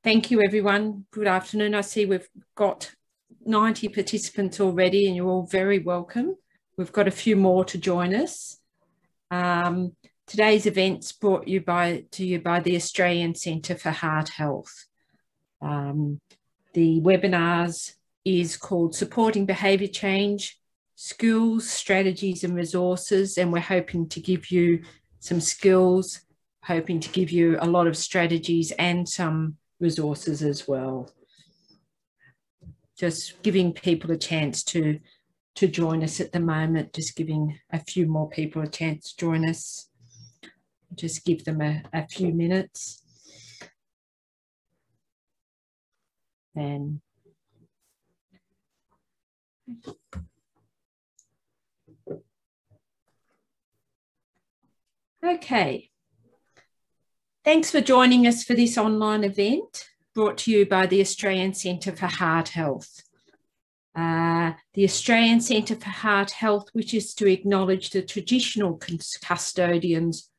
Thank you, everyone. Good afternoon. I see we've got 90 participants already, and you're all very welcome. We've got a few more to join us. Today's event's brought to you by the Australian Centre for Heart Health. The webinars is called Supporting Behaviour Change, Skills, Strategies and Resources, and we're hoping to give you some skills, hoping to give you a lot of strategies and some resources as well. Just giving people a chance to join us at the moment, just giving a few more people a chance to join us. Just give them a few minutes. And okay. Thanks for joining us for this online event brought to you by the Australian Centre for Heart Health. The Australian Centre for Heart Health wishes to acknowledge the traditional custodians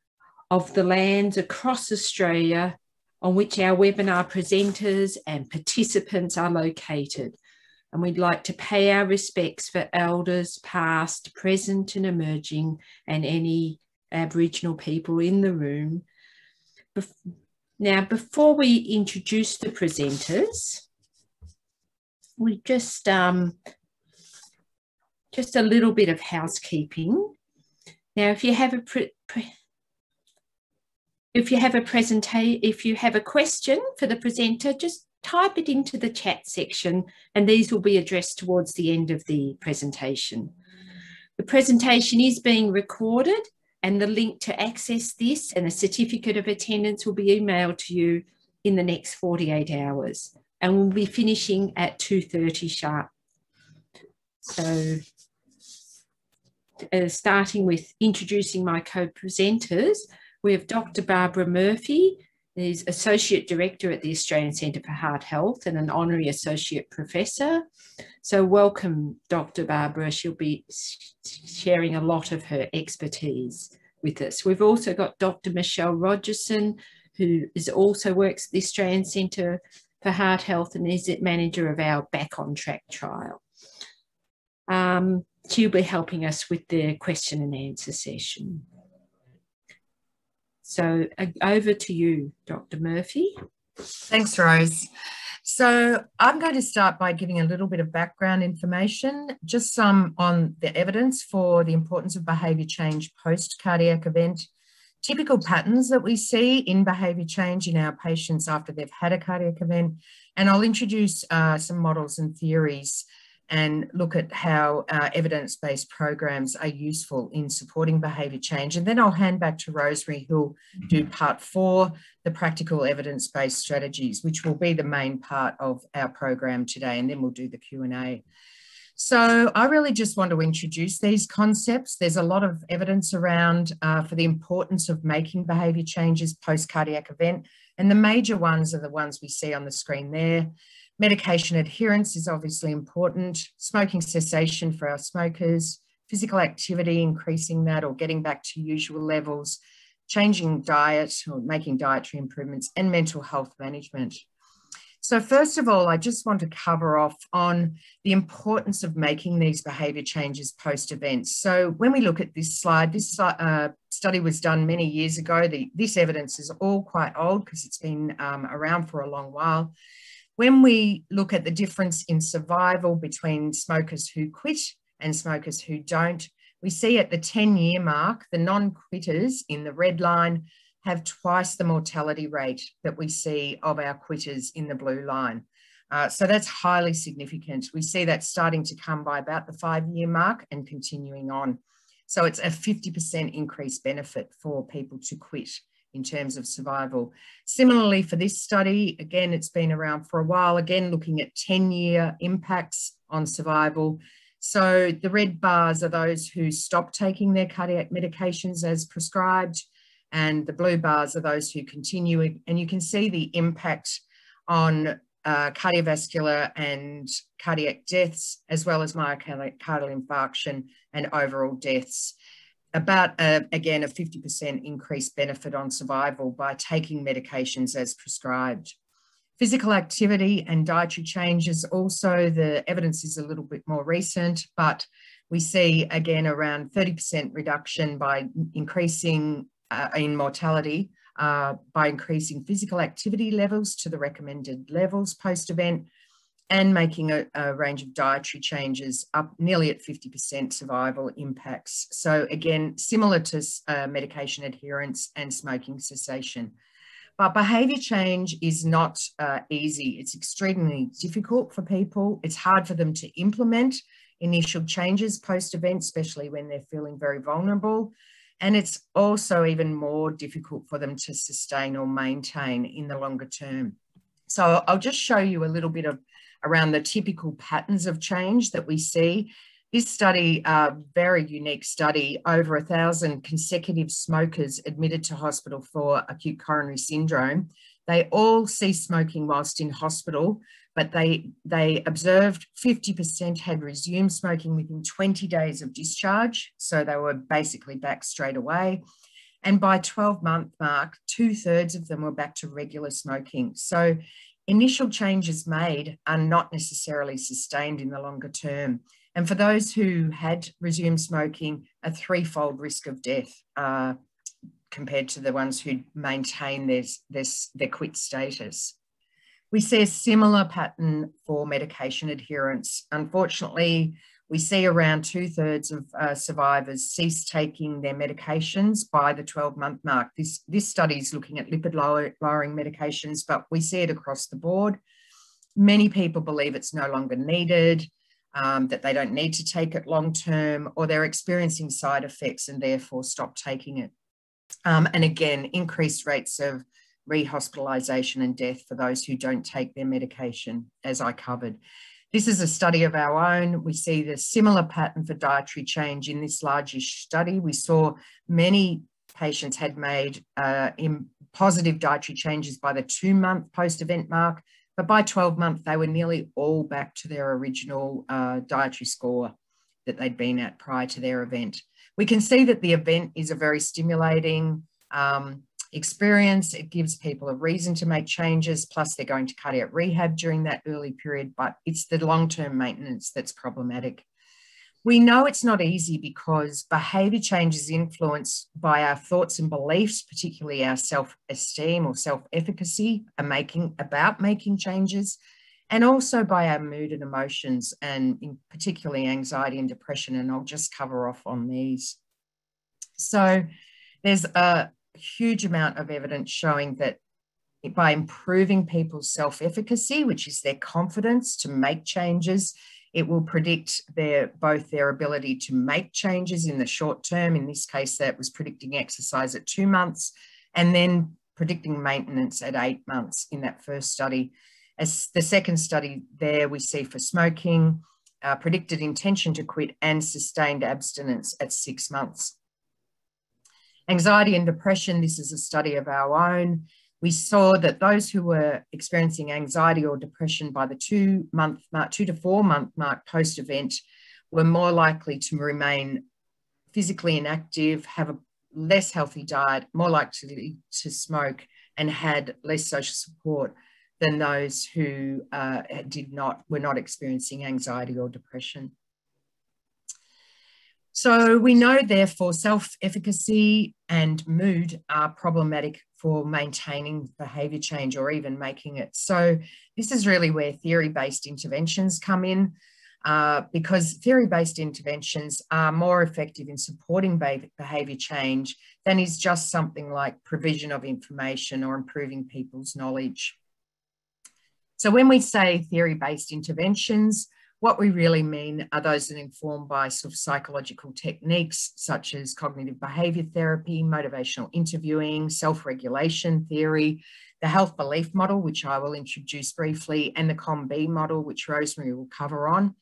of the lands across Australia on which our webinar presenters and participants are located. And we'd like to pay our respects for elders past, present and emerging, and any Aboriginal people in the room. Now, before we introduce the presenters, we just a little bit of housekeeping. Now, if you have a question for the presenter, just type it into the chat section, and these will be addressed towards the end of the presentation. The presentation is being recorded, and the link to access this and a certificate of attendance will be emailed to you in the next 48 hours. And we'll be finishing at 2:30 sharp. So starting with introducing my co-presenters, we have Dr. Barbara Murphy, who's Associate Director at the Australian Centre for Heart Health and an Honorary Associate Professor. So welcome, Dr. Barbara. She'll be sharing a lot of her expertise with us. We've also got Dr. Michelle Rogerson, who also works at the Australian Centre for Heart Health and is the manager of our Back on Track trial. She'll be helping us with the question and answer session. So over to you, Dr. Murphy. Thanks, Rose. So I'm going to start by giving a little bit of background information, just some on the evidence for the importance of behaviour change post-cardiac event, typical patterns that we see in behaviour change in our patients after they've had a cardiac event, and I'll introduce some models and theories and look at how evidence-based programs are useful in supporting behaviour change. And then I'll hand back to Rosemary, who'll do part 4, the practical evidence-based strategies, which will be the main part of our program today, and then we'll do the Q&A. So I really just want to introduce these concepts. There's a lot of evidence around for the importance of making behaviour changes post-cardiac event, and the major ones are the ones we see on the screen there. Medication adherence is obviously important, smoking cessation for our smokers, physical activity, increasing that or getting back to usual levels, changing diet or making dietary improvements, and mental health management. So first of all, I just want to cover off on the importance of making these behaviour changes post-events. So when we look at this slide, this study was done many years ago. This evidence is all quite old because it's been around for a long while. When we look at the difference in survival between smokers who quit and smokers who don't, we see at the 10-year mark, the non-quitters in the red line have twice the mortality rate that we see of our quitters in the blue line. So that's highly significant. We see that starting to come by about the 5-year mark and continuing on. So it's a 50% increased benefit for people to quit in terms of survival. Similarly for this study, again, it's been around for a while, again, looking at 10-year impacts on survival. So the red bars are those who stop taking their cardiac medications as prescribed, and the blue bars are those who continue. And you can see the impact on cardiovascular and cardiac deaths, as well as myocardial infarction and overall deaths. About, again, a 50% increased benefit on survival by taking medications as prescribed. Physical activity and dietary changes also, the evidence is a little bit more recent, but we see again around 30% reduction by increasing in mortality by increasing physical activity levels to the recommended levels post-event, and making a range of dietary changes up nearly at 50% survival impacts. So again, similar to medication adherence and smoking cessation. But behaviour change is not easy. It's extremely difficult for people. It's hard for them to implement initial changes post-event, especially when they're feeling very vulnerable. And it's also even more difficult for them to sustain or maintain in the longer term. So I'll just show you a little bit of around the typical patterns of change that we see. This study, a very unique study, over 1,000 consecutive smokers admitted to hospital for acute coronary syndrome. They all ceased smoking whilst in hospital, but they observed 50% had resumed smoking within 20 days of discharge. So they were basically back straight away. And by 12-month mark, 2/3 of them were back to regular smoking. So initial changes made are not necessarily sustained in the longer term. And for those who had resumed smoking, a 3-fold risk of death compared to the ones who maintain their quit status. We see a similar pattern for medication adherence. Unfortunately, we see around 2/3 of survivors cease taking their medications by the 12-month mark. This study is looking at lipid-lowering medications, but we see it across the board. Many people believe it's no longer needed, that they don't need to take it long-term, or they're experiencing side effects and therefore stop taking it. And again, increased rates of rehospitalisation and death for those who don't take their medication, as I covered. This is a study of our own. We see the similar pattern for dietary change in this largish study. We saw many patients had made positive dietary changes by the 2-month post-event mark, but by 12 months, they were nearly all back to their original dietary score that they'd been at prior to their event. We can see that the event is a very stimulating experience. It gives people a reason to make changes, plus they're going to cardiac rehab during that early period, but it's the long-term maintenance that's problematic. We know it's not easy because behaviour change is influenced by our thoughts and beliefs, particularly our self-esteem or self-efficacy about making changes, and also by our mood and emotions, and particularly anxiety and depression, and I'll just cover off on these. So there's a huge amount of evidence showing that by improving people's self-efficacy, which is their confidence to make changes, it will predict both their ability to make changes in the short term. In this case, that was predicting exercise at 2 months, and then predicting maintenance at 8 months in that first study. As the second study there, we see for smoking, predicted intention to quit and sustained abstinence at 6 months. Anxiety and depression, this is a study of our own. We saw that those who were experiencing anxiety or depression by the 2 to 4 month mark post-event were more likely to remain physically inactive, have a less healthy diet, more likely to smoke, and had less social support than those who were not experiencing anxiety or depression. So we know, therefore, self-efficacy and mood are problematic for maintaining behaviour change or even making it. So this is really where theory-based interventions come in, because theory-based interventions are more effective in supporting behaviour change than is just something like provision of information or improving people's knowledge. So when we say theory-based interventions, what we really mean are those that are informed by sort of psychological techniques such as cognitive behaviour therapy, motivational interviewing, self-regulation theory, the health belief model, which I will introduce briefly, and the COM-B model, which Rosemary will cover on.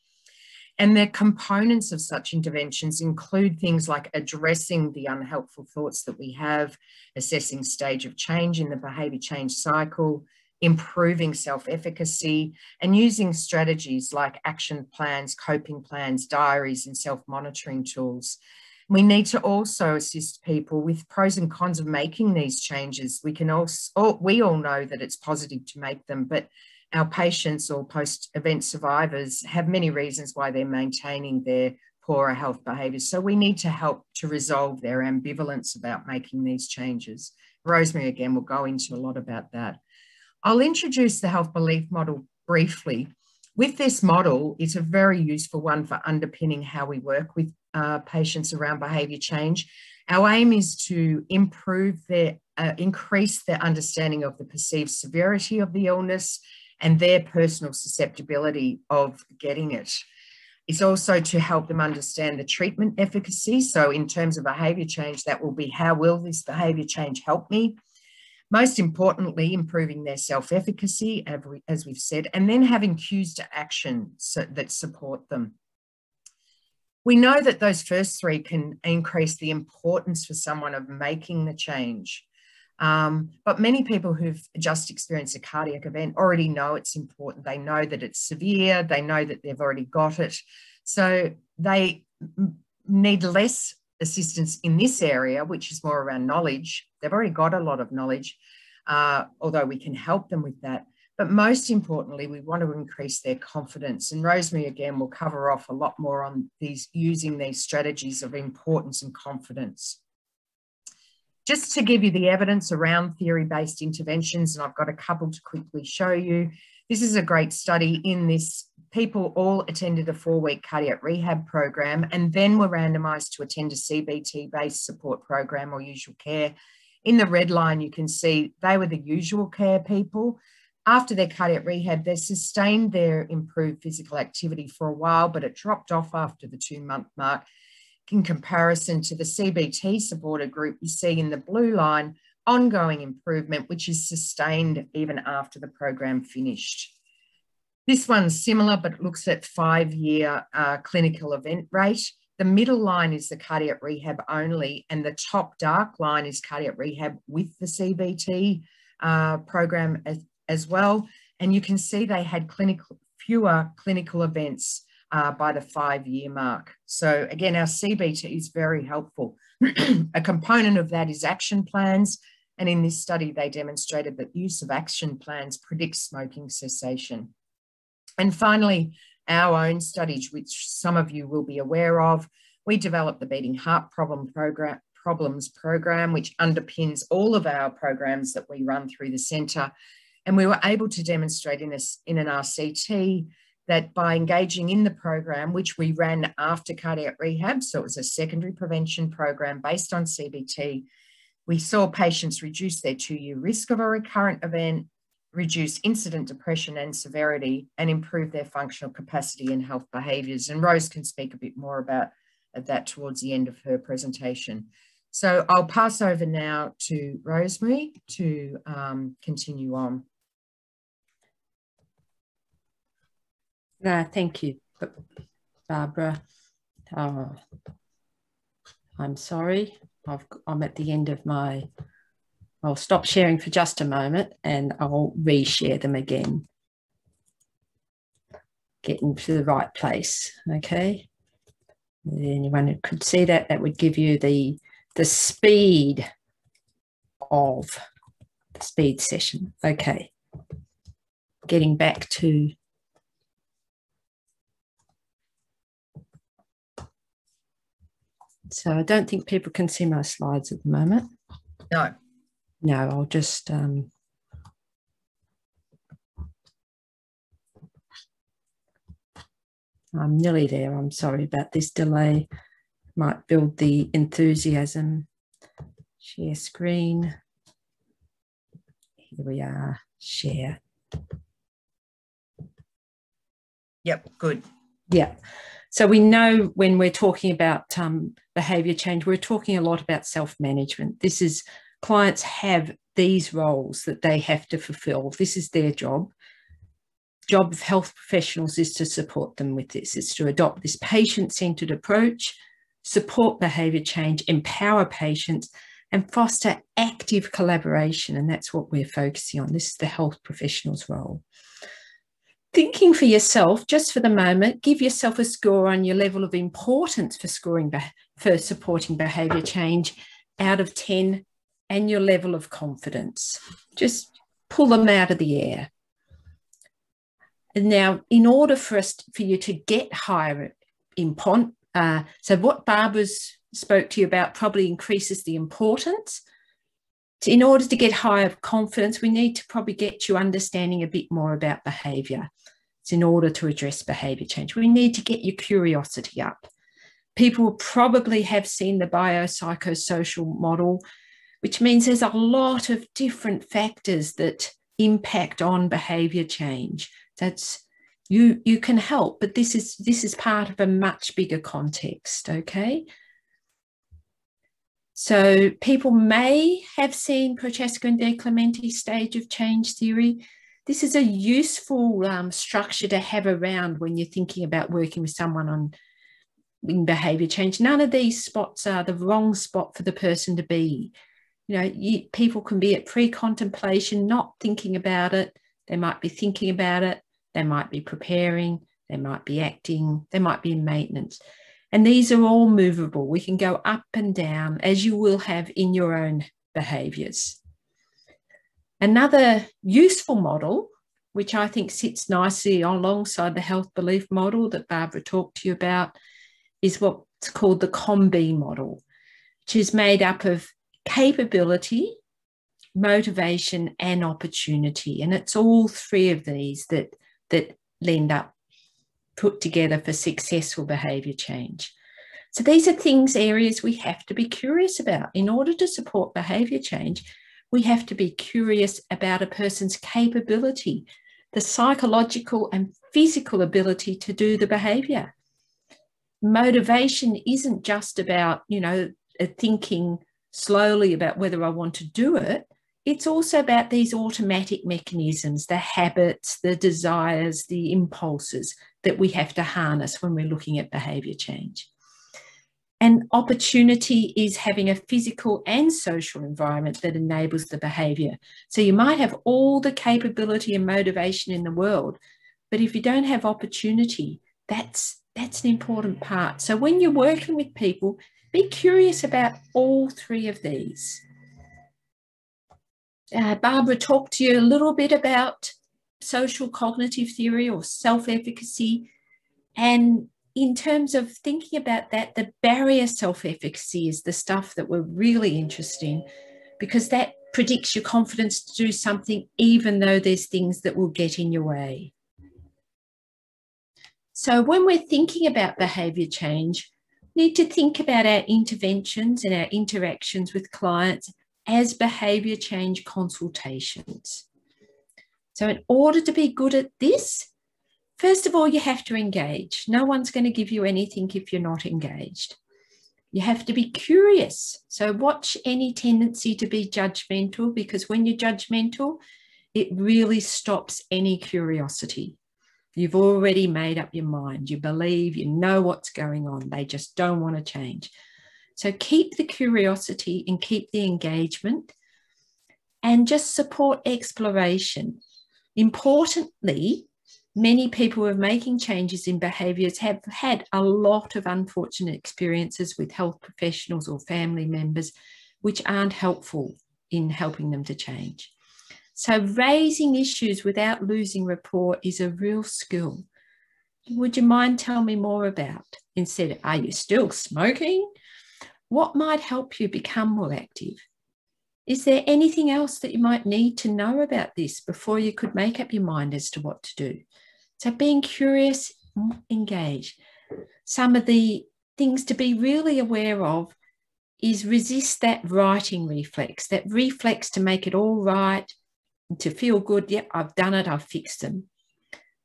And the components of such interventions include things like addressing the unhelpful thoughts that we have, assessing stage of change in the behaviour change cycle, improving self-efficacy, and using strategies like action plans, coping plans, diaries, and self-monitoring tools. We need to also assist people with pros and cons of making these changes. We all know that it's positive to make them, but our patients or post-event survivors have many reasons why they're maintaining their poorer health behaviours. So we need to help to resolve their ambivalence about making these changes. Rosemary, again, will go into a lot about that. I'll introduce the health belief model briefly. With this model, it's a very useful one for underpinning how we work with patients around behaviour change. Our aim is to increase their understanding of the perceived severity of the illness and their personal susceptibility of getting it. It's also to help them understand the treatment efficacy. So in terms of behaviour change, that will be, how will this behaviour change help me? Most importantly, improving their self-efficacy, as we've said, and then having cues to action that support them. We know that those first three can increase the importance for someone of making the change. But many people who've just experienced a cardiac event already know it's important. They know that it's severe. They know that they've already got it. So they need less assistance in this area, which is more around knowledge. They've already got a lot of knowledge, although we can help them with that. But most importantly, we want to increase their confidence. And Rosemary, again, will cover off a lot more on using these strategies of importance and confidence. Just to give you the evidence around theory-based interventions, and I've got a couple to quickly show you. This is a great study. In this, people all attended a 4-week cardiac rehab program and then were randomised to attend a CBT-based support program or usual care. In the red line, you can see they were the usual care people. After their cardiac rehab, they sustained their improved physical activity for a while, but it dropped off after the 2-month mark. In comparison to the CBT supported group, you see in the blue line, ongoing improvement, which is sustained even after the program finished. This one's similar, but it looks at 5-year clinical event rate. The middle line is the cardiac rehab only, and the top dark line is cardiac rehab with the CBT program as well. And you can see they had fewer clinical events by the 5-year mark. So again, our CBT is very helpful. A component of that is action plans. And in this study, they demonstrated that use of action plans predicts smoking cessation. And finally, our own studies, which some of you will be aware of, we developed the Beating Heart Problems program, which underpins all of our programs that we run through the centre. And we were able to demonstrate in an RCT that by engaging in the program, which we ran after cardiac rehab, so it was a secondary prevention program based on CBT, we saw patients reduce their 2-year risk of a recurrent event, reduce incident depression and severity, and improve their functional capacity and health behaviours. And Rose can speak a bit more about that towards the end of her presentation. So I'll pass over now to Rosemary to continue on. Thank you, Barbara. I'm sorry. I'm at the end of my... I'll stop sharing for just a moment and I'll reshare them again. Get into the right place, okay? Anyone who could see that, that would give you the speed of the speed session. Okay. Getting back to... So I don't think people can see my slides at the moment. No. No, I'll just... I'm nearly there. I'm sorry about this delay. Might build the enthusiasm. Share screen. Here we are. Share. Yep, good. Yeah. So we know when we're talking about behaviour change, we're talking a lot about self-management. This is, clients have these roles that they have to fulfil. This is their job. Job of health professionals is to support them with this. It's to adopt this patient-centred approach, support behaviour change, empower patients, and foster active collaboration. And that's what we're focusing on. This is the health professional's role. Thinking for yourself, just for the moment, give yourself a score on your level of importance for scoring for supporting behaviour change out of 10 and your level of confidence. Just pull them out of the air. And now, in order for you to get higher so what Barbara's spoke to you about probably increases the importance. In order to get higher confidence, we need to probably get you understanding a bit more about behaviour. It's in order to address behaviour change. We need to get your curiosity up. People will probably have seen the biopsychosocial model, which means there's a lot of different factors that impact on behaviour change. That's you can help, but this is part of a much bigger context, okay? So people may have seen Prochaska and De Clementi's stage of change theory. This is a useful structure to have around when you're thinking about working with someone in behaviour change. None of these spots are the wrong spot for the person to be. You know, people can be at pre-contemplation, not thinking about it. They might be thinking about it. They might be preparing. They might be acting. They might be in maintenance. And these are all movable. We can go up and down, as you will have in your own behaviours. Another useful model, which I think sits nicely alongside the health belief model that Barbara talked to you about, is what's called the COM-B model, which is made up of capability, motivation, and opportunity. And it's all three of these that end up put together for successful behaviour change. So these are areas we have to be curious about. In order to support behaviour change, we have to be curious about a person's capability, the psychological and physical ability to do the behaviour. Motivation isn't just about, thinking slowly about whether I want to do it. It's also about these automatic mechanisms, the habits, the desires, the impulses that we have to harness when we're looking at behaviour change. And opportunity is having a physical and social environment that enables the behaviour. So you might have all the capability and motivation in the world, but if you don't have opportunity, that's an important part. So when you're working with people, be curious about all three of these. Barbara talked to you a little bit about social cognitive theory or self-efficacy. And in terms of thinking about that, the barrier self-efficacy is the stuff that we're really interested in, because that predicts your confidence to do something even though there's things that will get in your way. So when we're thinking about behaviour change, we need to think about our interventions and our interactions with clients as behaviour change consultations. So in order to be good at this, first of all, you have to engage. No one's going to give you anything if you're not engaged. You have to be curious. So watch any tendency to be judgmental, because when you're judgmental, it really stops any curiosity. You've already made up your mind. You believe, you know what's going on. They just don't want to change. So keep the curiosity and keep the engagement, and just support exploration. Importantly, many people who are making changes in behaviours have had a lot of unfortunate experiences with health professionals or family members, which aren't helpful in helping them to change. So raising issues without losing rapport is a real skill. Would you mind telling me more about? Instead of, are you still smoking? What might help you become more active? Is there anything else that you might need to know about this before you could make up your mind as to what to do? So being curious, engage. Some of the things to be really aware of is resist that righting reflex, that reflex to make it all right, to feel good. Yep, I've done it, I've fixed them.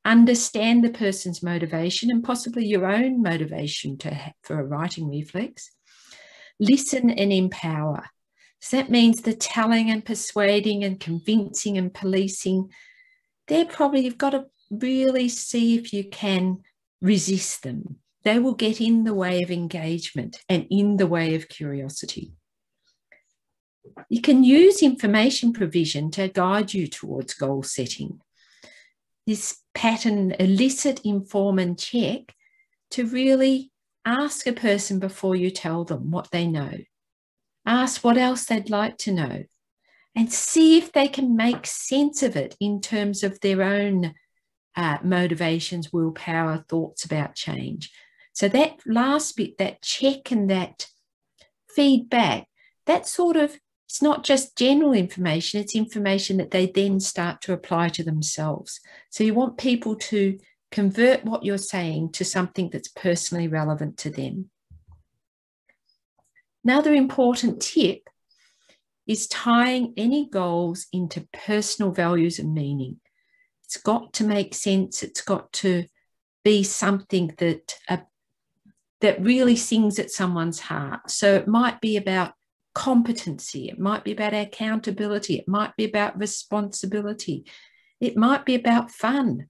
Understand the person's motivation and possibly your own motivation for a righting reflex. Listen and empower. So that means the telling and persuading and convincing and policing. You've got to really see if you can resist them. They will get in the way of engagement and in the way of curiosity. You can use information provision to guide you towards goal setting. This pattern, elicit, inform and check, to really ask a person before you tell them what they know. Ask what else they'd like to know, and see if they can make sense of it in terms of their own motivations, willpower, thoughts about change. So that last bit, that check and that feedback, that sort of, it's not just general information, it's information that they then start to apply to themselves. So you want people to convert what you're saying to something that's personally relevant to them. Another important tip is tying any goals into personal values and meaning. It's got to make sense. It's got to be something that really sings at someone's heart. So it might be about competency. It might be about accountability. It might be about responsibility. It might be about fun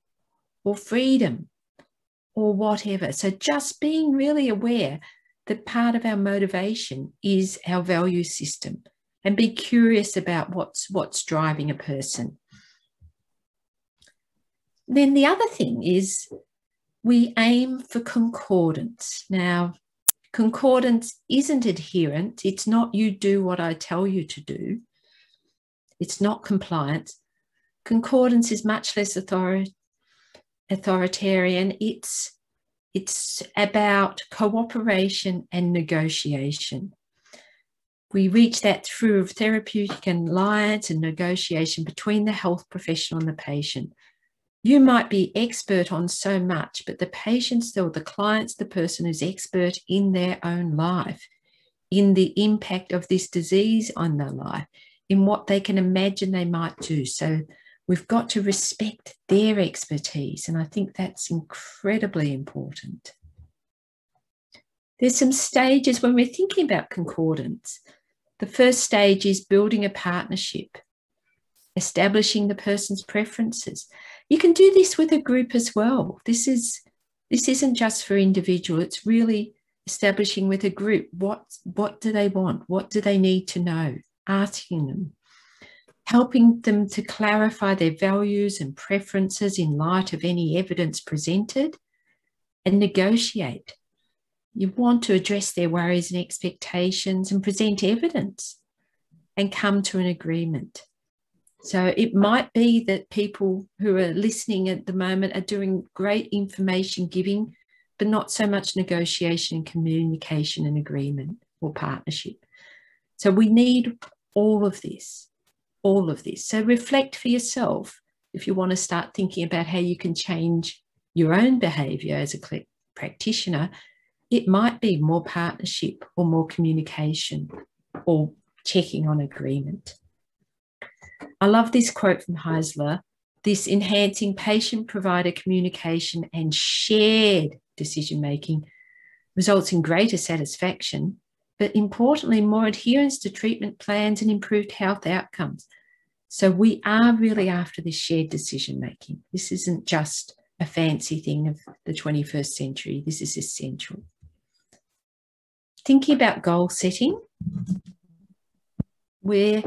or freedom or whatever. So just being really aware that part of our motivation is our value system, and be curious about what's driving a person. Then the other thing is we aim for concordance. Now, concordance isn't adherent. It's not you do what I tell you to do. It's not compliance. Concordance is much less authoritarian. It's about cooperation and negotiation. We reach that through therapeutic alliance and negotiation between the health professional and the patient. You might be expert on so much, but the patient's or the client's the person who's expert in their own life, in the impact of this disease on their life, in what they can imagine they might do. So we've got to respect their expertise, and I think that's incredibly important. There's some stages when we're thinking about concordance. The first stage is building a partnership, establishing the person's preferences. You can do this with a group as well. This isn't just for individual. It's really establishing with a group. What do they want? What do they need to know? Asking them, helping them to clarify their values and preferences in light of any evidence presented, and negotiate. You want to address their worries and expectations and present evidence and come to an agreement. So it might be that people who are listening at the moment are doing great information giving, but not so much negotiation and communication and agreement or partnership. So we need all of this. So reflect for yourself if you want to start thinking about how you can change your own behaviour as a practitioner. It might be more partnership or more communication or checking on agreement. I love this quote from Heisler, this enhancing patient-provider communication and shared decision-making results in greater satisfaction, but importantly, more adherence to treatment plans and improved health outcomes. So we are really after this shared decision-making. This isn't just a fancy thing of the 21st century. This is essential. Thinking about goal setting, we're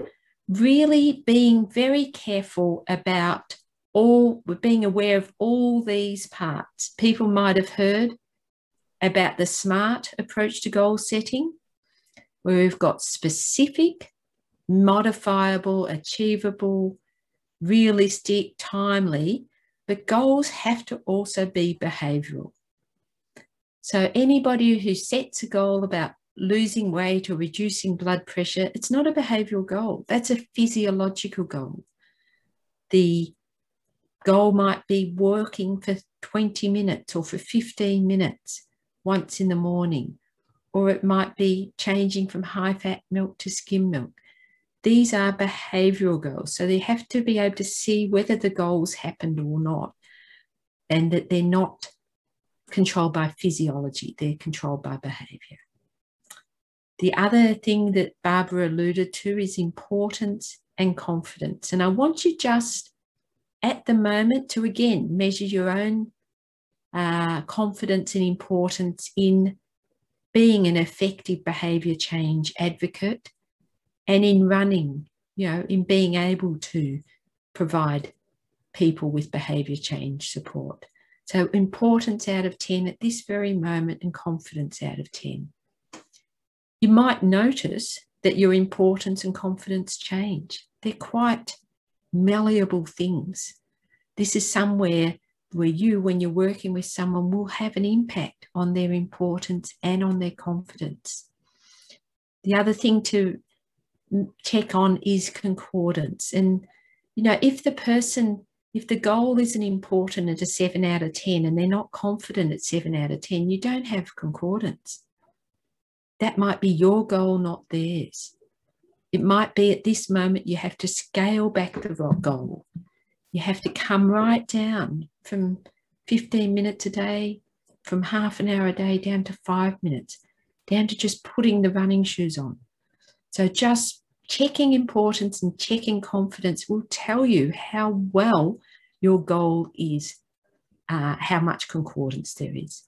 really being very careful about being aware of all these parts. People might have heard about the SMART approach to goal setting, where we've got specific, modifiable, achievable, realistic, timely, but goals have to also be behavioural. So anybody who sets a goal about losing weight or reducing blood pressure, it's not a behavioural goal. That's a physiological goal. The goal might be working for 20 minutes or for 15 minutes once in the morning, or it might be changing from high-fat milk to skim milk. These are behavioural goals. So they have to be able to see whether the goals happened or not, and that they're not controlled by physiology, they're controlled by behaviour. The other thing that Barbara alluded to is importance and confidence. And I want you just at the moment to, again, measure your own confidence and importance in being an effective behaviour change advocate and in running, in being able to provide people with behaviour change support. So importance out of 10 at this very moment and confidence out of 10. You might notice that your importance and confidence change. They're quite malleable things. This is somewhere where you, when you're working with someone, will have an impact on their importance and on their confidence. The other thing to check on is concordance. And, you know, if the goal isn't important at a 7 out of 10 and they're not confident at 7 out of 10, you don't have concordance. That might be your goal, not theirs. It might be at this moment you have to scale back the goal. You have to come right down from 15 minutes a day, from half an hour a day down to 5 minutes, down to just putting the running shoes on. So just checking importance and checking confidence will tell you how well your goal is, how much concordance there is.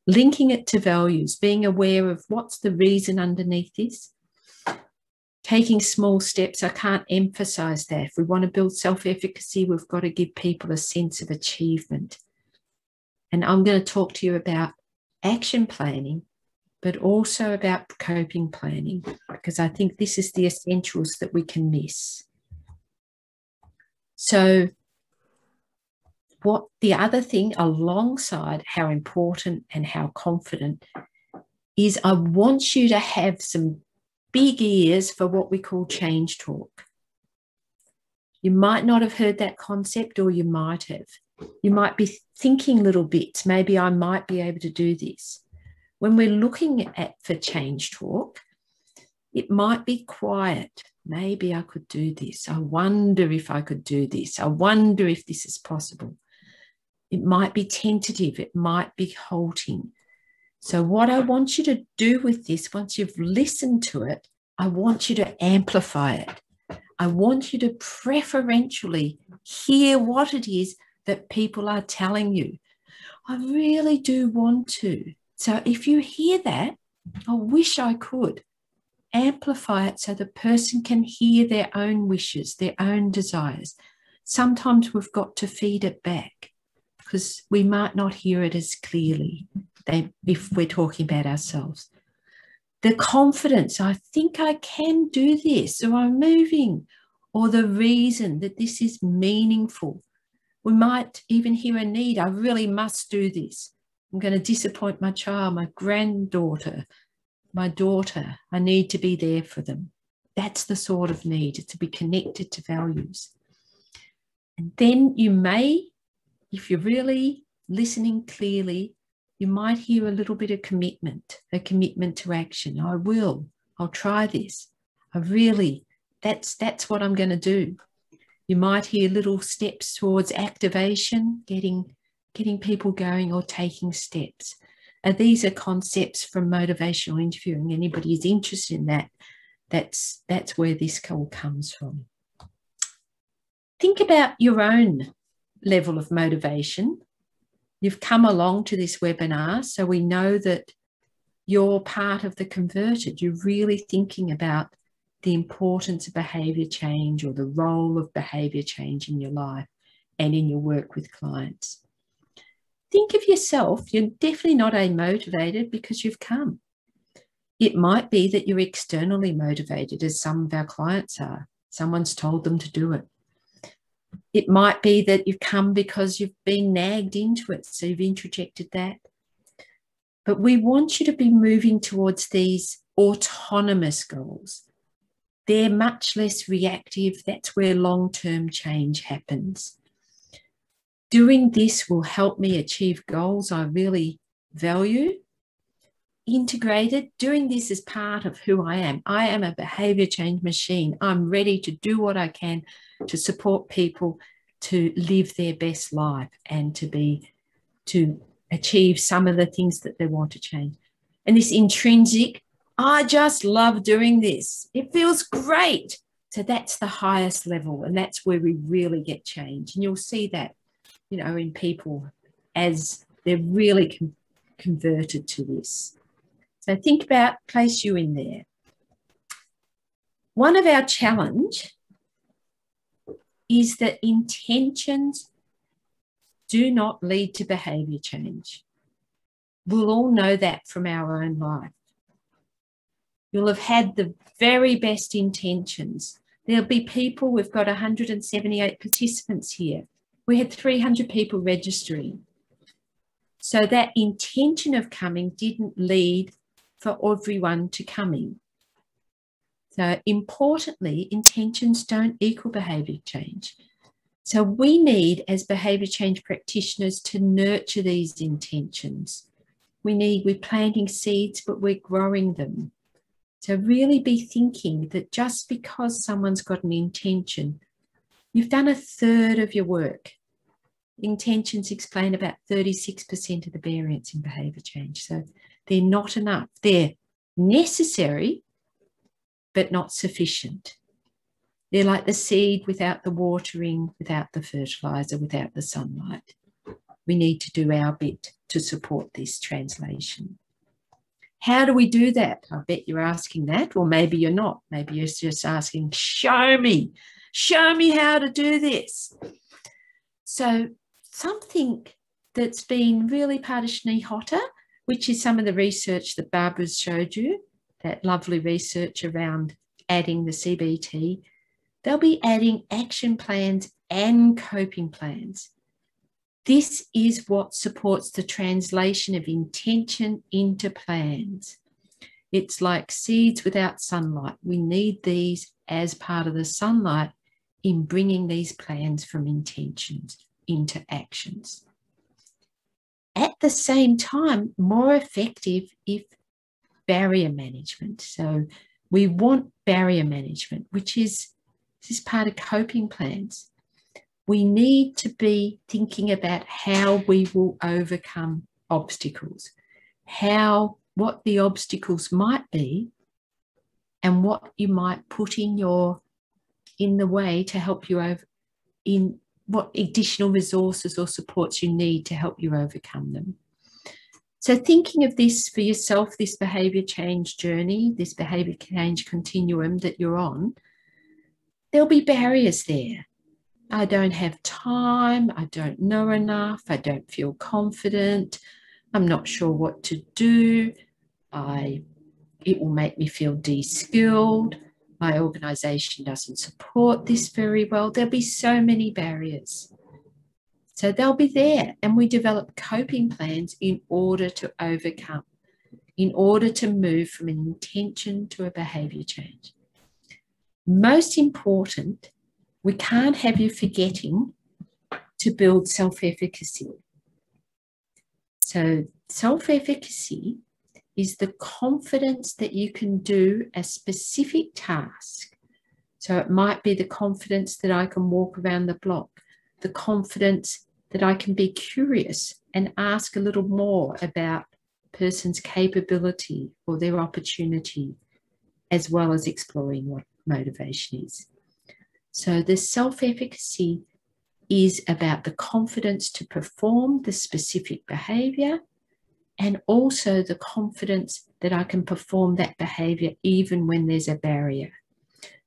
Linking it to values, being aware of what's the reason underneath this. Taking small steps, I can't emphasize that. If we want to build self-efficacy, we've got to give people a sense of achievement. And I'm going to talk to you about action planning, but also about coping planning, because I think this is the essentials that we can miss. So what the other thing alongside how important and how confident is, I want you to have some big ears for what we call change talk. You might not have heard that concept, or you might have. You might be thinking little bits. Maybe I might be able to do this. When we're looking for change talk, it might be quiet. Maybe I could do this. I wonder if I could do this. I wonder if this is possible. It might be tentative. It might be halting. So what I want you to do with this, once you've listened to it, I want you to amplify it. I want you to preferentially hear what it is that people are telling you. I really do want to. So if you hear that, I wish I could. Amplify it so the person can hear their own wishes, their own desires. Sometimes we've got to feed it back because we might not hear it as clearly if we're talking about ourselves. The confidence, I think I can do this, or I'm moving, or the reason that this is meaningful. We might even hear a need. I really must do this. I'm going to disappoint my child, my granddaughter, my daughter. I need to be there for them. That's the sort of need, to be connected to values. And then you may, if you're really listening clearly, you might hear a little bit of commitment, a commitment to action. I will. I'll try this. That's what I'm going to do. You might hear little steps towards activation, getting people going, or taking steps. These are concepts from motivational interviewing. Anybody who's interested in that, that's where this all comes from. Think about your own level of motivation. You've come along to this webinar, so we know that you're part of the converted. You're really thinking about the importance of behaviour change, or the role of behaviour change in your life and in your work with clients. Think of yourself. You're definitely not amotivated because you've come. It might be that you're externally motivated, as some of our clients are. Someone's told them to do it. It might be that you've come because you've been nagged into it, so you've interjected that. But we want you to be moving towards these autonomous goals. They're much less reactive. That's where long-term change happens. Doing this will help me achieve goals I really value. Integrated, doing this as part of who I am. I am a behaviour change machine. I'm ready to do what I can to support people to live their best life and to achieve some of the things that they want to change. And this intrinsic, I just love doing this. It feels great. So that's the highest level, and that's where we really get change. And you'll see that, you know, in people as they're really converted to this. So think about, place you in there. One of our challenge is that intentions do not lead to behaviour change. We'll all know that from our own life. You'll have had the very best intentions. There'll be people, we've got 178 participants here. We had 300 people registering. So that intention of coming didn't lead for everyone to coming. So importantly, intentions don't equal behaviour change. So we need, as behaviour change practitioners, to nurture these intentions. We're planting seeds, but we're growing them. So really be thinking that just because someone's got an intention, you've done a third of your work. Intentions explain about 36% of the variance in behaviour change. So they're not enough. They're necessary, but not sufficient. They're like the seed without the watering, without the fertiliser, without the sunlight. We need to do our bit to support this translation. How do we do that? I bet you're asking that, or maybe you're not. Maybe you're just asking, show me how to do this. So something that's been really part of Shneehota, which is some of the research that Barbara's showed you, that lovely research around adding the CBT, they'll be adding action plans and coping plans. This is what supports the translation of intention into plans. It's like seeds without sunlight. We need these as part of the sunlight in bringing these plans from intentions into actions. At the same time, more effective if barrier management. So we want barrier management, which is part of coping plans. We need to be thinking about how we will overcome obstacles, what the obstacles might be, and what you might put in the way to help you in what additional resources or supports you need to help you overcome them. So thinking of this for yourself, this behaviour change journey, this behaviour change continuum that you're on, there'll be barriers there. I don't have time, I don't know enough, I don't feel confident, I'm not sure what to do, it will make me feel de-skilled, my organisation doesn't support this very well. There'll be so many barriers. So they'll be there, and we develop coping plans in order to overcome, in order to move from an intention to a behaviour change. Most important, we can't have you forgetting to build self-efficacy. So self-efficacy is the confidence that you can do a specific task. So it might be the confidence that I can walk around the block, the confidence that I can be curious and ask a little more about a person's capability or their opportunity, as well as exploring what motivation is. So the self-efficacy is about the confidence to perform the specific behaviour, and also the confidence that I can perform that behaviour even when there's a barrier.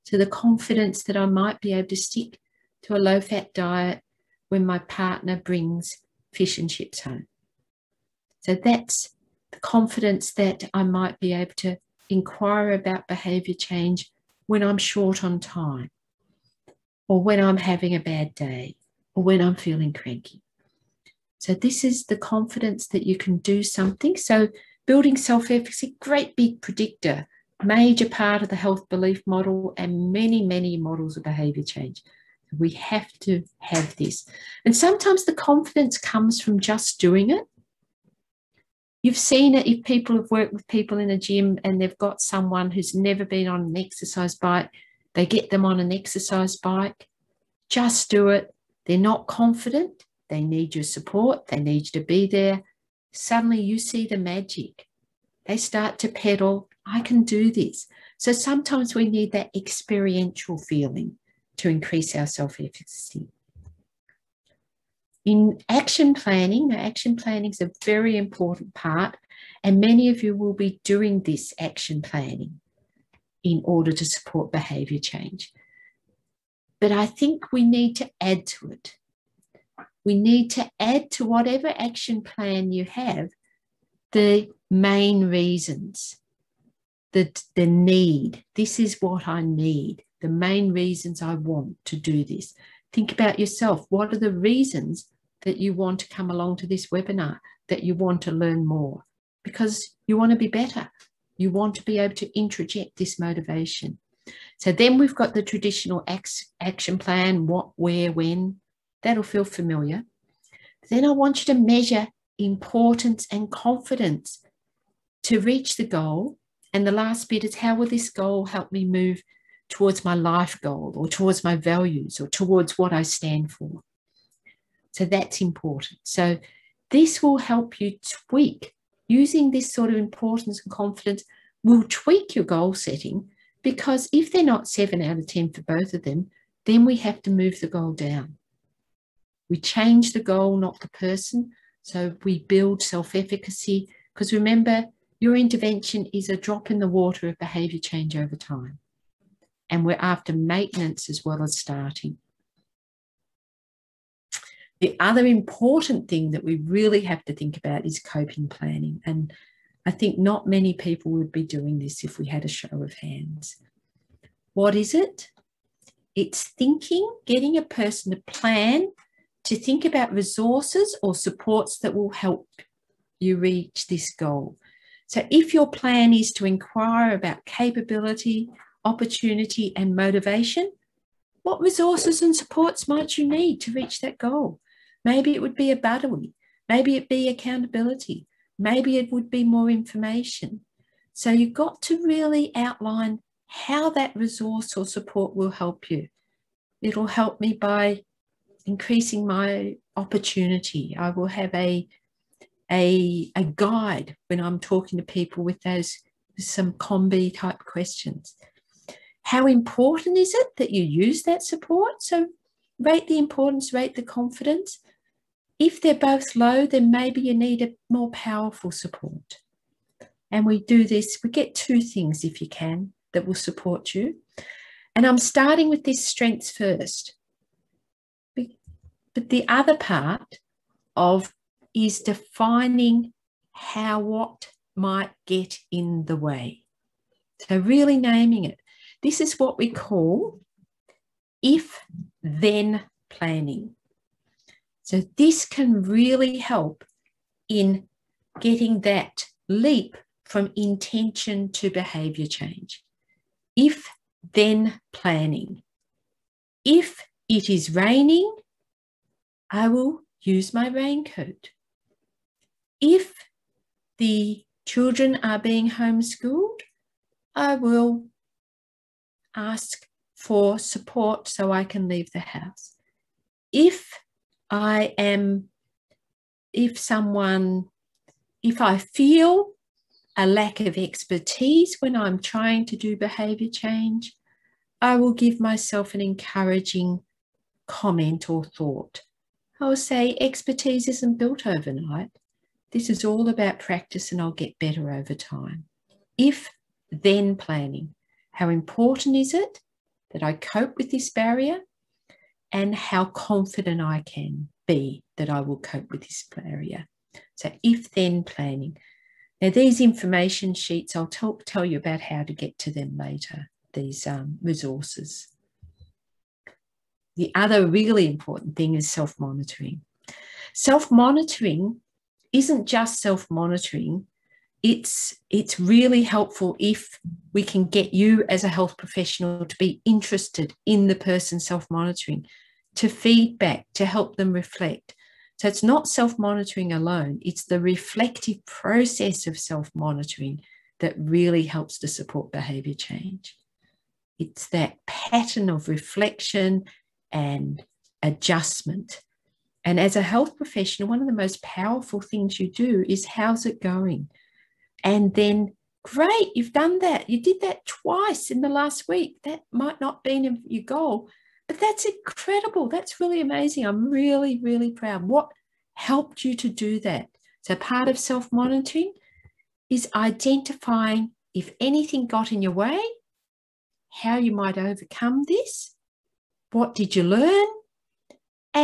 So the confidence that I might be able to stick to a low-fat diet when my partner brings fish and chips home. So that's the confidence that I might be able to inquire about behaviour change when I'm short on time, or when I'm having a bad day, or when I'm feeling cranky. So this is the confidence that you can do something. So building self-efficacy, great big predictor, major part of the health belief model and many, many models of behaviour change. We have to have this. And sometimes the confidence comes from just doing it. You've seen it if people have worked with people in a gym and they've got someone who's never been on an exercise bike, they get them on an exercise bike, just do it. They're not confident. They need your support. They need you to be there. Suddenly you see the magic. They start to pedal. I can do this. So sometimes we need that experiential feeling to increase our self-efficacy. In action planning, action planning is a very important part, and many of you will be doing this action planning in order to support behaviour change. But I think we need to add to it. we need to add to whatever action plan you have the main reasons, the need. This is what I need, the main reasons I want to do this. Think about yourself. What are the reasons that you want to come along to this webinar, that you want to learn more? Because you want to be better. You want to be able to interject this motivation. So then we've got the traditional action plan, what, where, when. That'll feel familiar. Then I want you to measure importance and confidence to reach the goal. And the last bit is, how will this goal help me move towards my life goal, or towards my values, or towards what I stand for? So that's important. So this will help you tweak. Using this sort of importance and confidence will tweak your goal setting, because if they're not 7 out of 10 for both of them, then we have to move the goal down. We change the goal, not the person. So we build self-efficacy, because remember, your intervention is a drop in the water of behaviour change over time. And we're after maintenance as well as starting. The other important thing that we really have to think about is coping planning. And I think not many people would be doing this if we had a show of hands. What is it? It's thinking, getting a person to plan, to think about resources or supports that will help you reach this goal. So if your plan is to inquire about capability, opportunity and motivation, what resources and supports might you need to reach that goal? Maybe it would be a buddy, maybe it'd be accountability, maybe it would be more information. So you've got to really outline how that resource or support will help you. It'll help me by increasing my opportunity. I will have a guide when I'm talking to people with some combi type questions. How important is it that you use that support? So rate the importance, rate the confidence. If they're both low, then maybe you need a more powerful support. And we do this, we get 2 things if you can that will support you. And I'm starting with this strengths first. But the other part is defining what might get in the way. So really naming it. This is what we call if-then planning. So this can really help in getting that leap from intention to behaviour change. If-then planning. If it is raining, I will use my raincoat. If the children are being homeschooled, I will ask for support so I can leave the house. If I feel a lack of expertise when I'm trying to do behaviour change, I will give myself an encouraging comment or thought. I will say, expertise isn't built overnight. This is all about practice and I'll get better over time. If-then planning. How important is it that I cope with this barrier, and how confident I can be that I will cope with this barrier? So if-then planning. Now these information sheets, I'll tell you about how to get to them later, these resources. The other really important thing is self-monitoring. Self-monitoring isn't just self-monitoring. It's really helpful if we can get you as a health professional to be interested in the person self-monitoring, to feedback, to help them reflect. So it's not self-monitoring alone. It's the reflective process of self-monitoring that really helps to support behaviour change. It's that pattern of reflection and adjustment. And as a health professional, one of the most powerful things you do is, how's it going? And then, great, you've done that. You did that twice in the last week. That might not be your goal, but that's incredible. That's really amazing. I'm really, really proud. What helped you to do that? So part of self-monitoring is identifying if anything got in your way, how you might overcome this, what did you learn,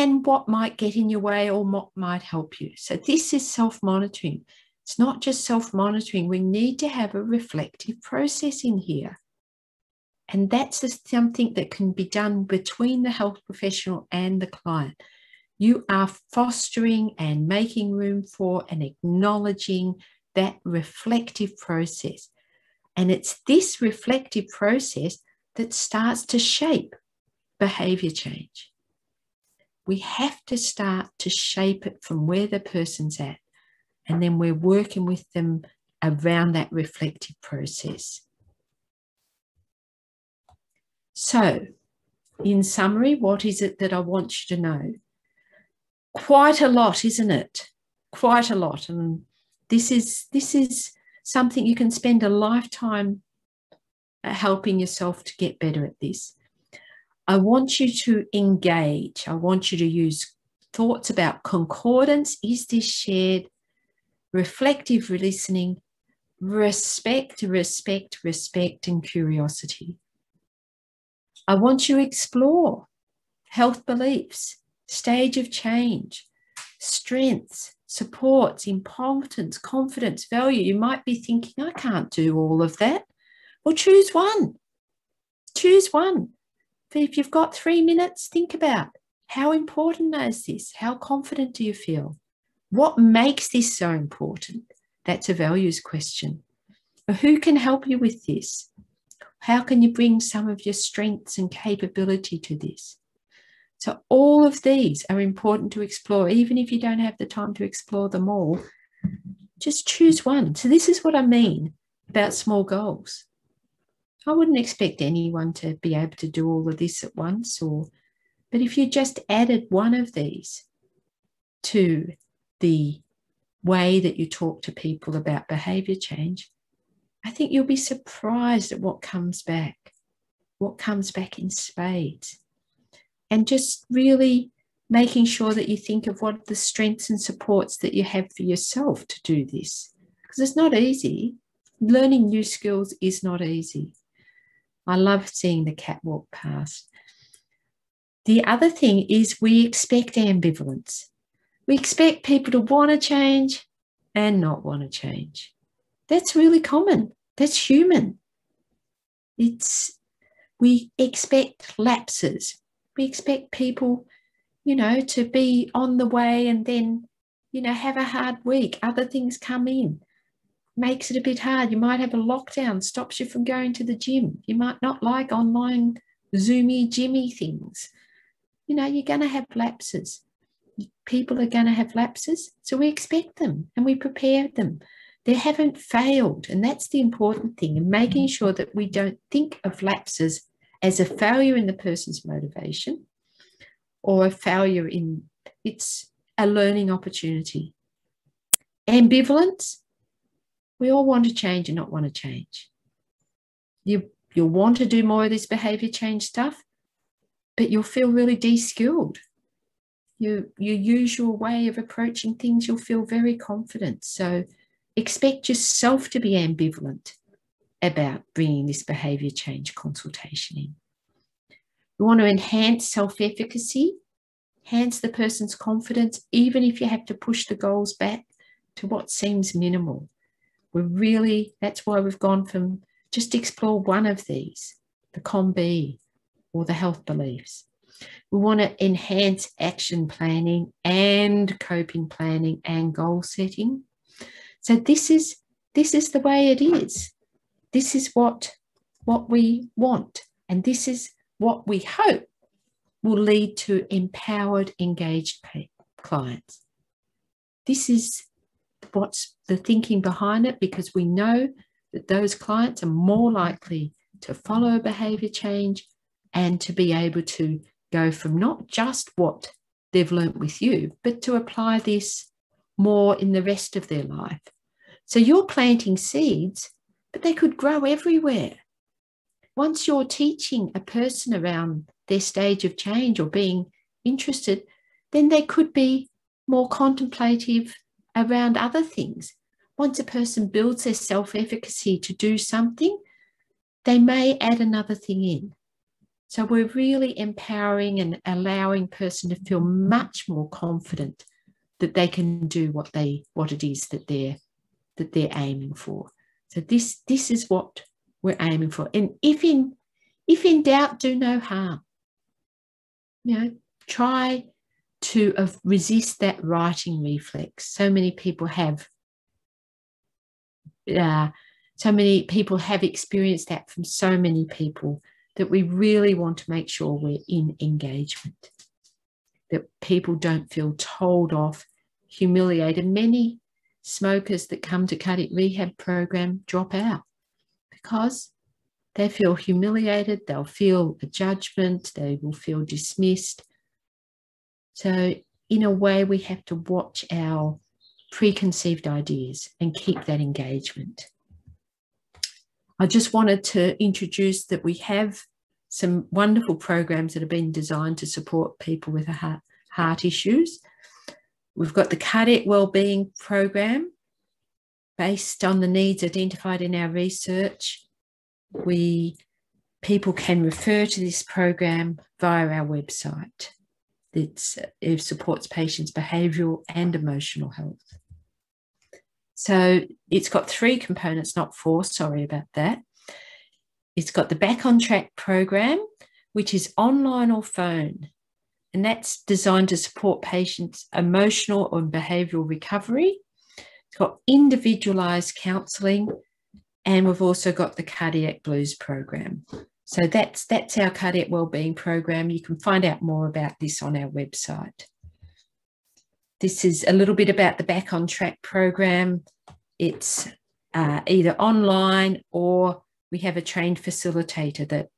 and what might get in your way or what might help you. So this is self-monitoring. It's not just self-monitoring. We need to have a reflective process in here. And that's something that can be done between the health professional and the client. You are fostering and making room for and acknowledging that reflective process. And it's this reflective process that starts to shape behaviour change. We have to start to shape it from where the person's at, and then we're working with them around that reflective process. So, in summary, what is it that I want you to know? Quite a lot, isn't it? Quite a lot. And this is something you can spend a lifetime helping yourself to get better at this. I want you to engage. I want you to use thoughts about concordance. Is this shared? Reflective listening, respect, and curiosity. I want you to explore health beliefs, stage of change, strengths, supports, importance, confidence, value. You might be thinking, I can't do all of that. Well, choose one. Choose one. If you've got 3 minutes, think about how important is this? How confident do you feel? What makes this so important? That's a values question. Who can help you with this? How can you bring some of your strengths and capability to this? So all of these are important to explore, even if you don't have the time to explore them all. Just choose one. So this is what I mean about small goals. I wouldn't expect anyone to be able to do all of this at once, but if you just added one of these to the way that you talk to people about behaviour change, I think you'll be surprised at what comes back in spades. And just really making sure that you think of what are the strengths and supports that you have for yourself to do this. Because it's not easy. Learning new skills is not easy. I love seeing the cat walk past. The other thing is we expect ambivalence. We expect people to want to change and not want to change. That's really common. That's human. We expect lapses. We expect people, to be on the way and then, have a hard week. Other things come in. Makes it a bit hard. You might have a lockdown, stops you from going to the gym. You might not like online Zoomy, Jimmy things. You're going to have lapses. People are going to have lapses, so we expect them and we prepare them. They haven't failed, and that's the important thing, and making sure that we don't think of lapses as a failure in the person's motivation or a failure in, it's a learning opportunity. Ambivalence, we all want to change and not want to change. You'll want to do more of this behaviour change stuff, but you'll feel really de-skilled. Your usual way of approaching things, you'll feel very confident. So expect yourself to be ambivalent about bringing this behaviour change consultation in. You want to enhance self-efficacy, enhance the person's confidence, even if you have to push the goals back to what seems minimal. That's why we've gone from just explore one of these, the COM-B or the health beliefs. We want to enhance action planning and coping planning and goal setting. So this is the way it is. This is what we want, and this is what we hope will lead to empowered, engaged clients. This is what's the thinking behind it, because we know that those clients are more likely to follow behaviour change and to be able to go from not just what they've learnt with you, but to apply this more in the rest of their life. So you're planting seeds, but they could grow everywhere. Once you're teaching a person around their stage of change or being interested, then they could be more contemplative around other things. Once a person builds their self-efficacy to do something, they may add another thing in. So we're really empowering and allowing a person to feel much more confident that they can do what it is that they're aiming for. So this is what we're aiming for. And if in doubt, do no harm. Try to resist that writing reflex. So many people have experienced that from so many people, that we really want to make sure we're in engagement, that people don't feel told off, humiliated. Many smokers that come to cardiac rehab program drop out because they feel humiliated, they'll feel a judgment, they will feel dismissed. So in a way, we have to watch our preconceived ideas and keep that engagement. I just wanted to introduce that we have some wonderful programs that have been designed to support people with heart issues. We've got the Cardiac Wellbeing Program based on the needs identified in our research. People can refer to this program via our website. It supports patients' behavioural and emotional health. So it's got 3 components, not 4, sorry about that. It's got the Back on Track program, which is online or phone, and that's designed to support patients' emotional and behavioural recovery. It's got individualised counselling, and we've also got the Cardiac Blues program. So that's our Cardiac Wellbeing program. You can find out more about this on our website. This is a little bit about the Back on Track program. It's either online, or we have a trained facilitator that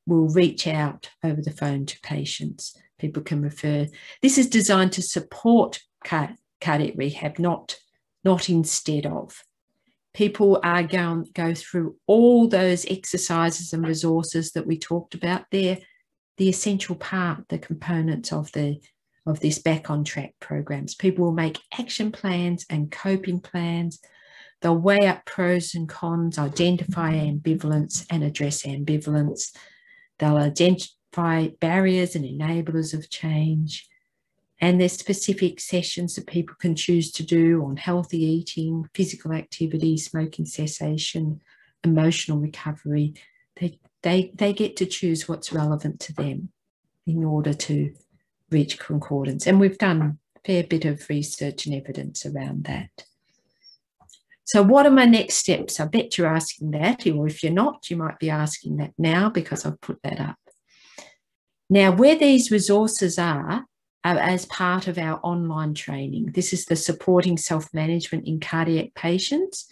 will reach out over the phone to patients. People can refer. This is designed to support cardiac rehab, not instead of. People are going to go through all those exercises and resources that we talked about there, the essential part, the components of this Back on Track programs. People will make action plans and coping plans. They'll weigh up pros and cons, identify ambivalence and address ambivalence. They'll identify barriers and enablers of change. And there's specific sessions that people can choose to do on healthy eating, physical activity, smoking cessation, emotional recovery. They get to choose what's relevant to them in order to reach concordance. And we've done a fair bit of research and evidence around that. So what are my next steps? I bet you're asking that, or if you're not, you might be asking that now because I've put that up. Now, where these resources are as part of our online training. This is the Supporting Self-Management in Cardiac Patients.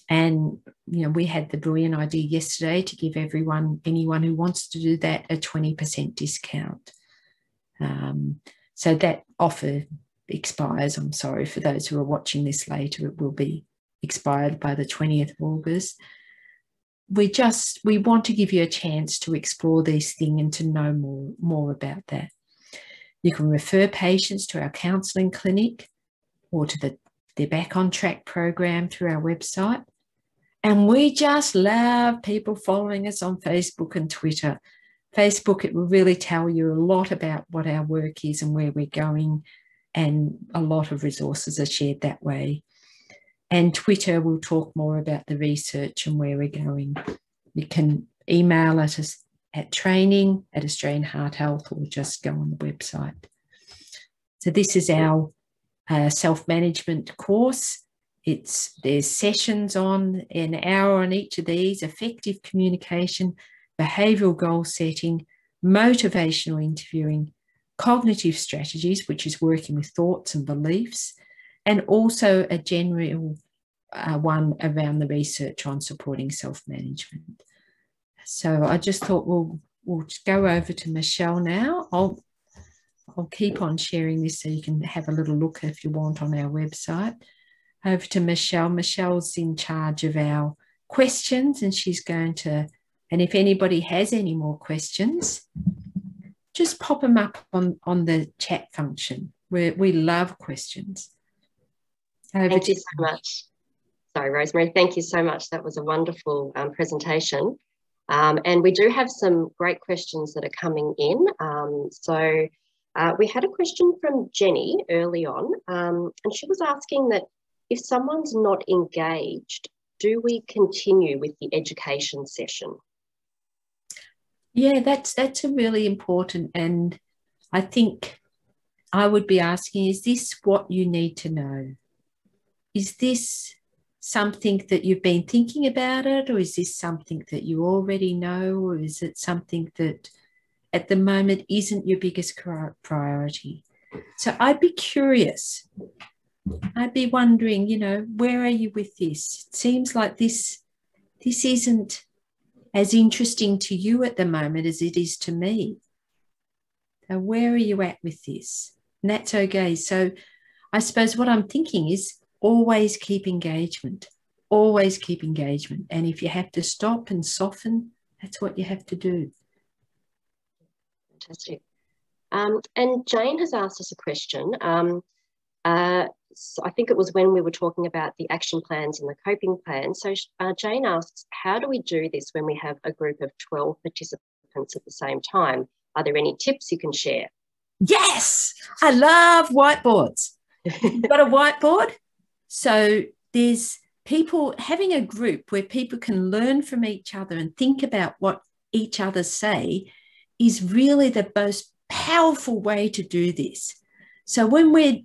And, we had the brilliant idea yesterday to give anyone who wants to do that, a 20% discount. So that offer expires. I'm sorry for those who are watching this later, it will be expired by the 20th of August. We want to give you a chance to explore these things and to know more about that. You can refer patients to our counselling clinic or to the Back on Track program through our website. And we just love people following us on Facebook and Twitter. Facebook, it will really tell you a lot about what our work is and where we're going, and a lot of resources are shared that way. And Twitter will talk more about the research and where we're going. You can email us at training@Australian Heart Health, or just go on the website. So this is our self-management course. There's sessions on an hour on each of these: effective communication, behavioural goal setting, motivational interviewing, cognitive strategies, which is working with thoughts and beliefs, and also a general one around the research on supporting self-management. So I just thought we'll go over to Michelle now. I'll keep on sharing this so you can have a little look if you want on our website. Over to Michelle. Michelle's in charge of our questions, and she's going to, and if anybody has any more questions, just pop them up on the chat function. We love questions. Thank you so much. Sorry, Rosemary. Thank you so much. That was a wonderful presentation. And we do have some great questions that are coming in. We had a question from Jenny early on, and she was asking that if someone's not engaged, do we continue with the education session? Yeah, that's a really important, and I think I would be asking, is this what you need to know? Is this something that you've been thinking about it, or is this something that you already know, or is it something that at the moment isn't your biggest priority? So I'd be curious. I'd be wondering, where are you with this? It seems like this isn't as interesting to you at the moment as it is to me. So where are you at with this? And that's okay. So I suppose what I'm thinking is always keep engagement. Always keep engagement. And if you have to stop and soften, that's what you have to do. Fantastic. And Jane has asked us a question. So I think it was when we were talking about the action plans and the coping plans. So Jane asks, how do we do this when we have a group of 12 participants at the same time? Are there any tips you can share? Yes, I love whiteboards. You've got a whiteboard? So there's people having a group where people can learn from each other and think about what each other say is really the most powerful way to do this. So when we're,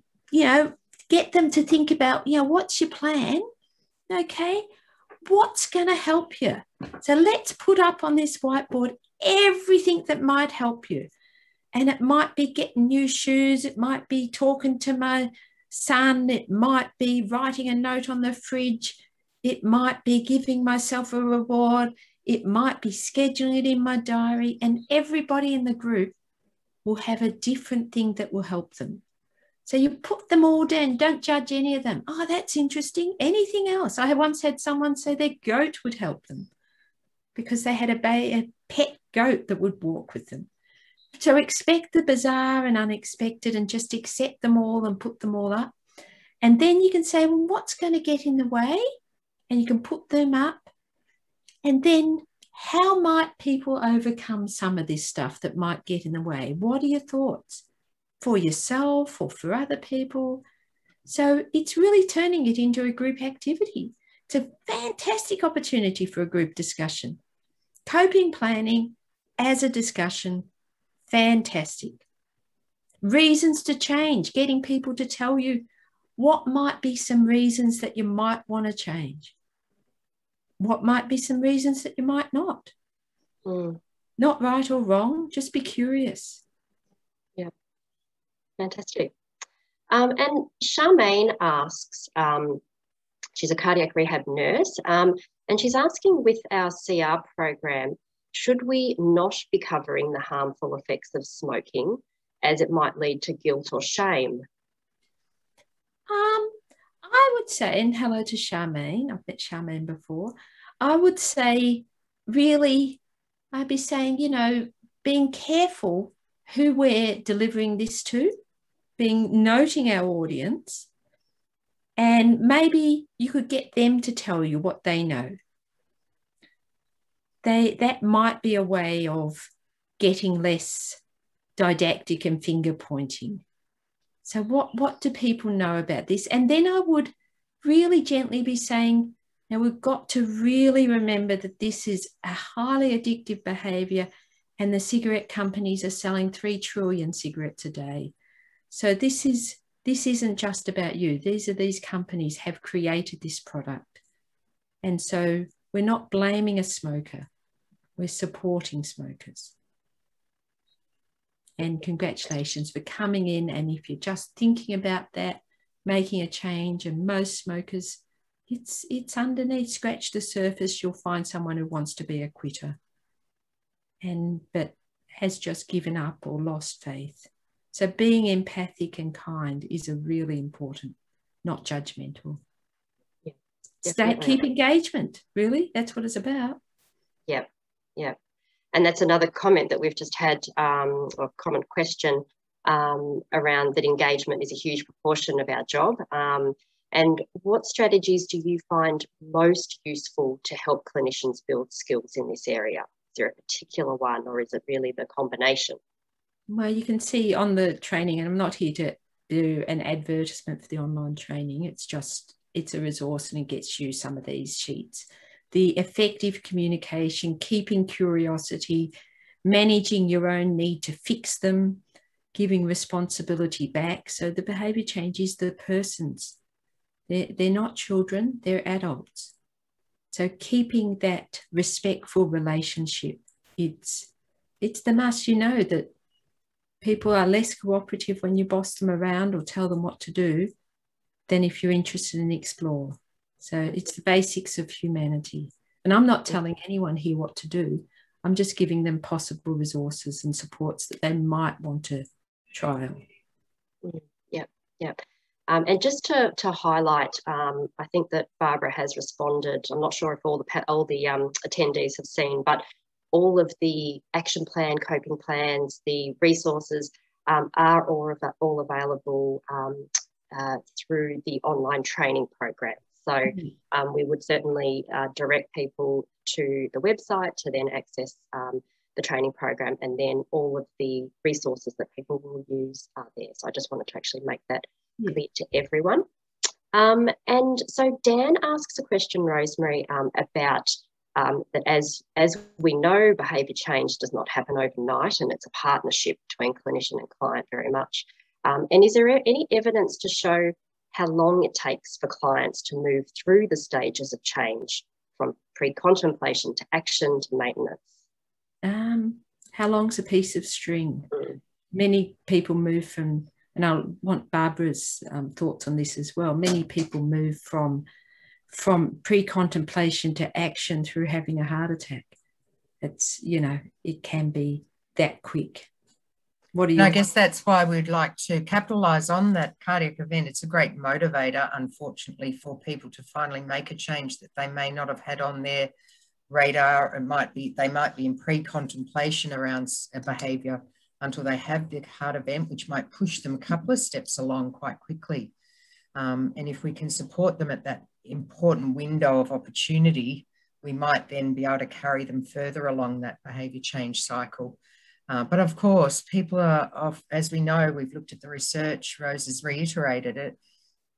get them to think about, what's your plan? Okay, what's going to help you? So let's put up on this whiteboard everything that might help you. And it might be getting new shoes. It might be talking to my son. It might be writing a note on the fridge. It might be giving myself a reward. It might be scheduling it in my diary. And everybody in the group will have a different thing that will help them. So you put them all down. Don't judge any of them. Oh, that's interesting. Anything else? I once had someone say their goat would help them because they had a pet goat that would walk with them. So expect the bizarre and unexpected and just accept them all and put them all up. And then you can say, well, what's going to get in the way? And you can put them up. And then how might people overcome some of this stuff that might get in the way? What are your thoughts for yourself or for other people? So it's really turning it into a group activity. It's a fantastic opportunity for a group discussion. Coping planning as a discussion. Fantastic. Reasons to change, getting people to tell you what might be some reasons that you might want to change. What might be some reasons that you might not. Not right or wrong, just be curious. Yeah, fantastic. And Charmaine asks, she's a cardiac rehab nurse, and she's asking with our CR program, should we not be covering the harmful effects of smoking as it might lead to guilt or shame? I would say, and hello to Charmaine, I've met Charmaine before, I would say really, I'd be saying, being careful who we're delivering this to, noting our audience, and maybe you could get them to tell you what they know. That might be a way of getting less didactic and finger pointing. So what do people know about this? And then I would really gently be saying, now we've got to really remember that this is a highly addictive behaviour and the cigarette companies are selling 3 trillion cigarettes a day. So this isn't just about you. These companies have created this product. And so we're not blaming a smoker. We're supporting smokers. And congratulations for coming in. And if you're just thinking about that, making a change, and most smokers, it's underneath, scratch the surface, you'll find someone who wants to be a quitter but has just given up or lost faith. So being empathic and kind is a really important, not judgmental. Yeah, keep engagement, really. That's what it's about. Yep, yep. And that's another comment that we've just had, or common question around that engagement is a huge proportion of our job. And what strategies do you find most useful to help clinicians build skills in this area? Is there a particular one, or is it really the combination? Well, you can see on the training, and I'm not here to do an advertisement for the online training. It's a resource and it gets you some of these sheets. The effective communication, keeping curiosity, managing your own need to fix them, giving responsibility back. So the behaviour change is the person's. They're not children, they're adults. So keeping that respectful relationship, it's the must. You know that people are less cooperative when you boss them around or tell them what to do than if you're interested in explore. So it's the basics of humanity. And I'm not telling anyone here what to do. I'm just giving them possible resources and supports that they might want to trial. Yep. And just to highlight, I think that Barbara has responded. I'm not sure if all the attendees have seen, but all of the action plan, coping plans, the resources are all available through the online training program. So we would certainly direct people to the website to then access the training program, and then all of the resources that people will use are there. So I just wanted to actually make that clear to everyone. And so Dan asks a question, Rosemary, about that as we know, behaviour change does not happen overnight, and it's a partnership between clinician and client very much. And is there any evidence to show how long it takes for clients to move through the stages of change from pre-contemplation to action to maintenance? How long's a piece of string? Many people move from, and I want Barbara's thoughts on this as well, many people move from pre-contemplation to action through having a heart attack. It's, it can be that quick. What do you? I guess that's why we'd like to capitalise on that cardiac event. It's a great motivator, unfortunately, for people to finally make a change that they may not have had on their radar. They might be in pre-contemplation around a behaviour until they have the heart event, which might push them a couple of steps along quite quickly. And if we can support them at that important window of opportunity, we might then be able to carry them further along that behaviour change cycle. But of course, people are, as we know, we've looked at the research, Rose has reiterated it,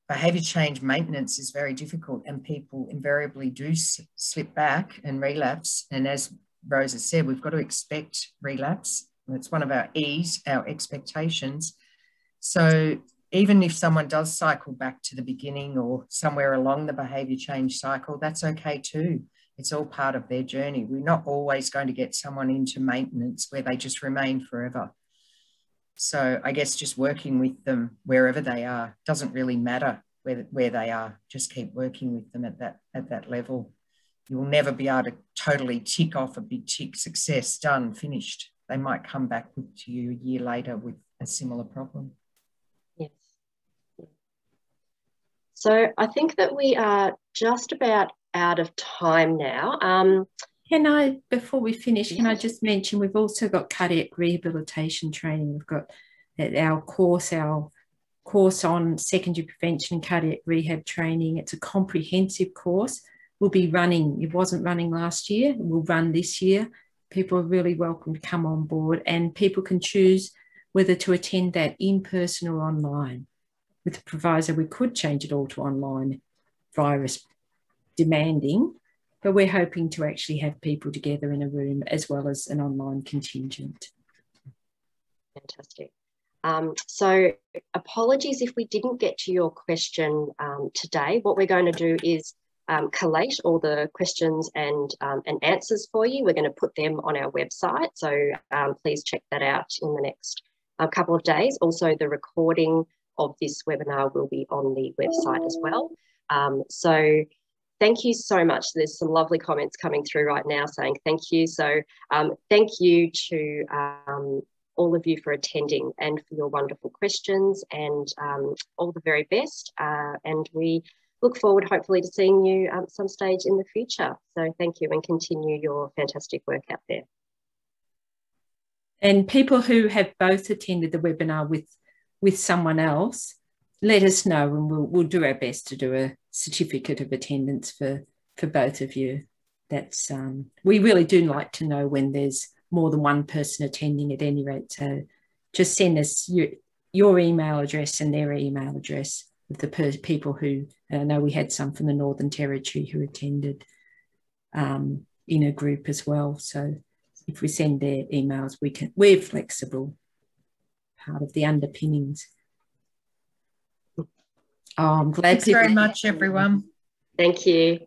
behaviour change maintenance is very difficult, and people invariably do slip back and relapse. And as Rose has said, we've got to expect relapse. It's one of our E's, our expectations. So even if someone does cycle back to the beginning or somewhere along the behaviour change cycle, that's okay too. It's all part of their journey. We're not always going to get someone into maintenance where they just remain forever. So I guess just working with them wherever they are doesn't really matter where they are. Just keep working with them at that level. You will never be able to totally tick off a big tick, success, done, finished. They might come back to you a year later with a similar problem. Yes. So I think that we are just about out of time now. Can I, before we finish, can I just mention we've also got cardiac rehabilitation training. We've got our course on secondary prevention and cardiac rehab training. It's a comprehensive course. We'll be running, it wasn't running last year, we'll run this year. People are really welcome to come on board, and people can choose whether to attend that in person or online. With the proviso, we could change it all to online, virus demanding, but we're hoping to actually have people together in a room as well as an online contingent. Fantastic. So apologies if we didn't get to your question today. What we're going to do is collate all the questions and answers for you. We're going to put them on our website, so please check that out in the next couple of days. Also, the recording of this webinar will be on the website as well. So thank you so much. There's some lovely comments coming through right now saying thank you. So thank you to all of you for attending and for your wonderful questions, and all the very best. And we look forward hopefully to seeing you some stage in the future. So thank you, and continue your fantastic work out there. And people who have both attended the webinar with someone else, let us know, and we'll do our best to do a certificate of attendance for both of you. That's we really do like to know when there's more than one person attending at any rate. So just send us your email address and their email address of the people who, I know we had some from the Northern Territory who attended in a group as well. So if we send their emails, we're flexible, part of the underpinnings. Oh, I'm glad. Thanks very much, everyone. Thank you.